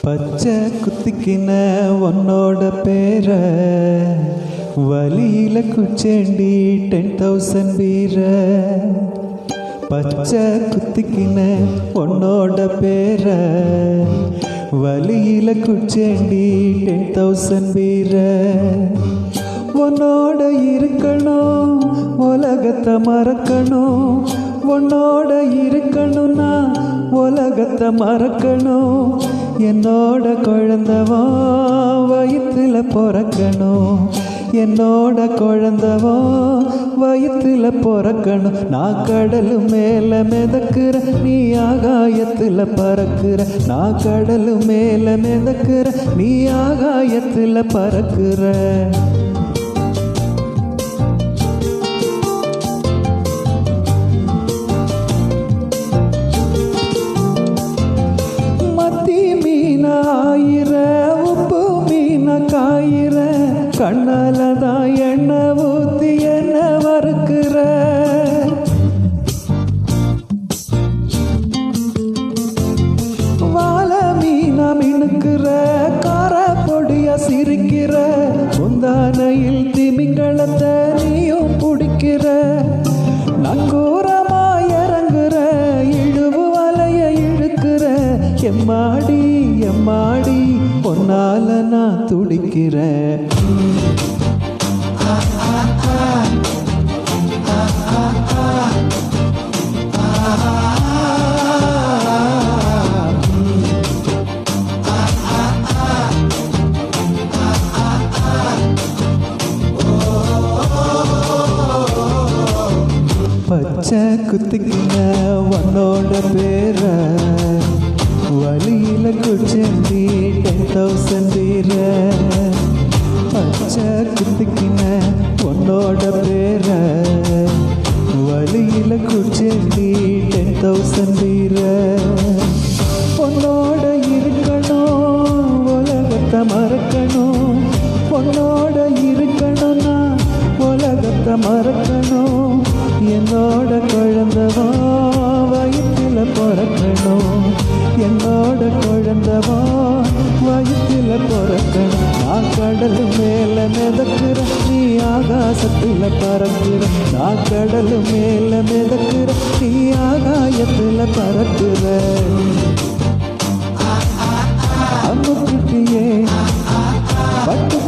பச்சை குத்திக்கின உன்னோட பேர வலியில குச்சேண்டி 10,000 பீர. பச்சை குத்திக்கின உன்னோட பேர வலியில குச்சேண்டி 10,000 பீர. உன்னோட இருக்கணும் உலகத்தை மறக்கணும், உன்னோட இருக்கணும்னா உலகத்தை மறக்கணும். என்னோட குழந்தவா வயிற்றுல பிறக்கணும், என்னோட குழந்தவா வயிற்றுல பிறக்கணும். நான் கடலு மேல மிதக்குற நீ ஆகாயத்துல பறக்குற, நான் கடலு மேல மிதக்குற நீ ஆகாயத்துல பறக்குற. ஆயிர உப்பு மீன காயிர கண்ணாலதான் எண்ணெய் ஊத்தி என்ன வறுக்கிற. வாழ மீனா மினுக்கிற கார பொடியா சிரிக்கிற, முந்தானையில் திமிங்களத்தை நீயும் பிடிக்கிற. நங்கூரமா இறங்குற இழுவு வலைய இழுக்கிற, எம்மாடி எம்மாடி பொன்னால நான் துடிக்கிறேன். பச்சை குத்திக்கின உன்னோட பேர வலியில குச்சேண்டி 10,000 பீர. பச்சை குத்திக்கின உன்னோட பேர வலியில குச்சேண்டி 10,000 பீர. உன்னோட இருக்கணும் உலகத்தை மறக்கணும், உன்னோட இருக்கணும்னா உலகத்தை மறக்கணும். என்னோட குழந்தவா வயிற்றுல பிறக்கணும், என்னோட குழந்தவா வயிற்றுல பிறக்கணும். நான் கடலு மேல மிதக்குற நீ ஆகாசத்துல பறக்குற, நான் கடலு மேல மிதக்குற நீ ஆகாயத்துல பறக்குற. அம்முக்குட்டியே பட்டு